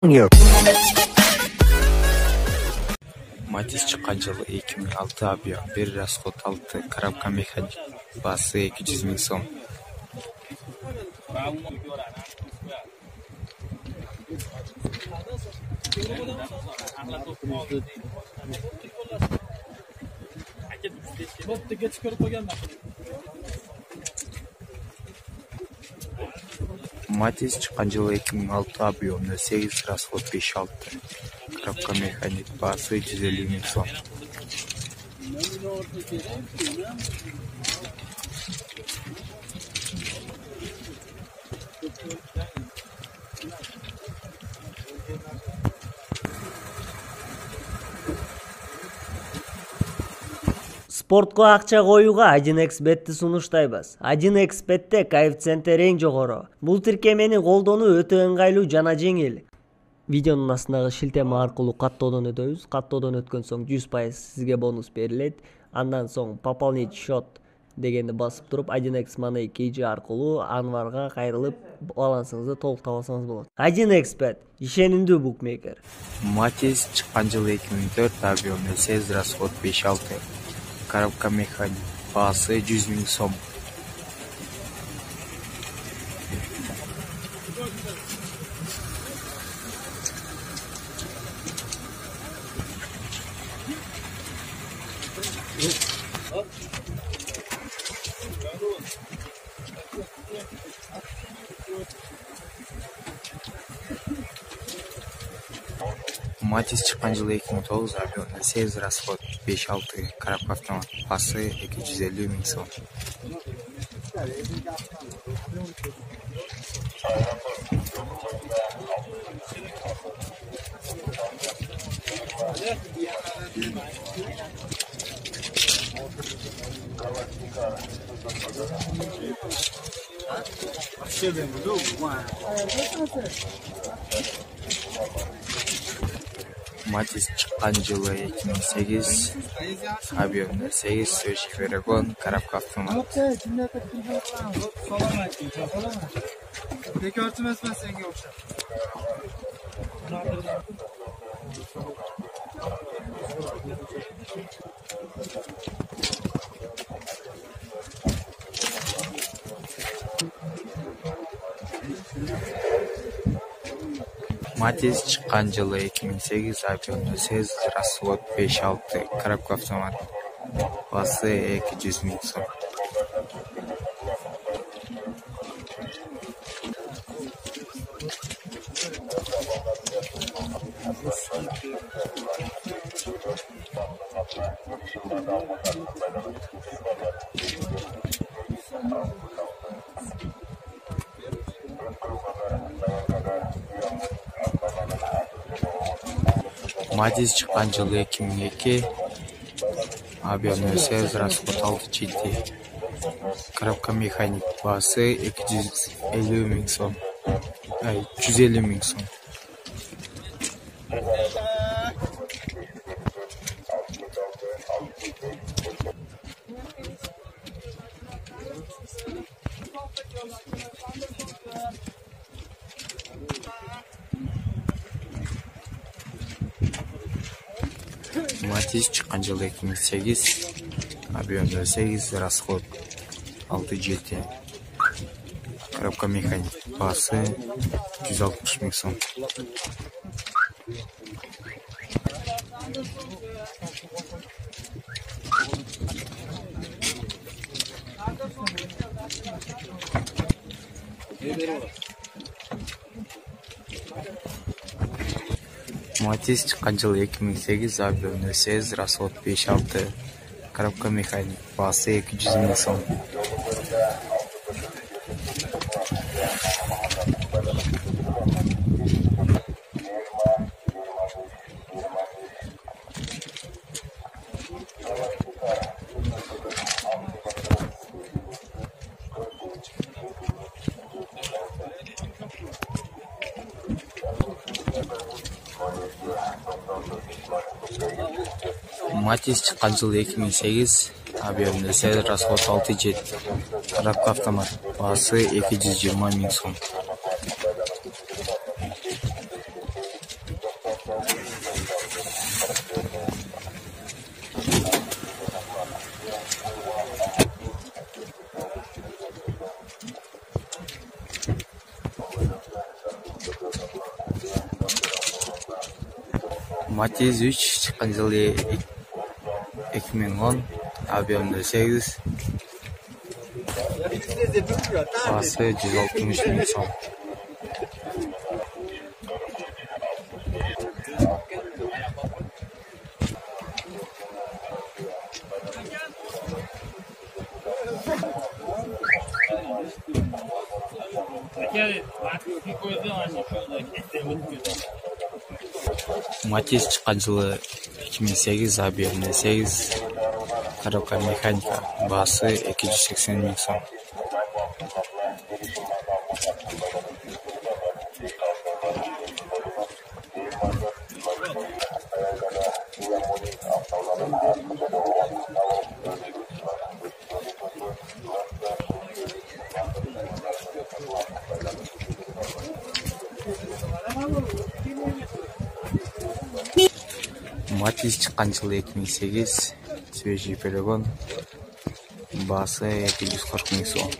Матис чыккан жылы 2006 Авион 1 расход 6, коробка механик, басы 200 000 сом. Матис чыккан жылы 2006 Авион 8 расход 5-6, коробка механик, басы 150 000 сом. Спортко акча коюуга 1xbetти сунуштайбыз. 1xbetте коэффициенти эң жогору. Бул тиркемени колдонуу өтө ыңгайлуу жана жеңил. Видеонун астындагы шилтеме аркылуу каттоодон өтөбүз. Каттоодон өткөн соң 100% сизге бонус берилет. Андан соң пополнить счет дегенди басып туруп 1x Money KG аркылуу Анварга кайрылып балансыңызды толуктап алсаңыз болот. 1xbet ишенимдүү букмекер. Матис чыккан жылы 2004 Авион 8 расход 5-6, коробка механик, басы 100 000 сом. Матис чыккан жылы 2009 Авион 8 расход 5-6, коробка автомат, басы 250 000 сом. Матис чыккан жылы 2008 Авион 8 Сочи Верагон, коробка автомат. Матис чыккан жылы 2008 Авион 8 расход 5-6, коробка автомат, басы 200 000 сом. Матис чыккан жылы 2002 Авион 8 расход 6-7, коробка механик, басы 150 000 сом. Матис чыккан жылы 2008 Авион 8 расход 6-7, коробка механик, басы 160 000 сом. Матис чыккан жылы 2008 Авион 8 расход 5-6, коробка механик, басы 200 000 сом. Матис чыккан жылы 2008 Авион 8 расход 6-7, коробка автомат, басы 220 000 сом. Matiz 3 чыккан жылы 2010, объемы 8. Басы 160 миң сом. Matiz чыккан жылы 2008, объемы 8. Коробка механика. Басы 280 миң сом. Matiz чыккан жылы 2008, свежий полигон. Басы 240 миң сом.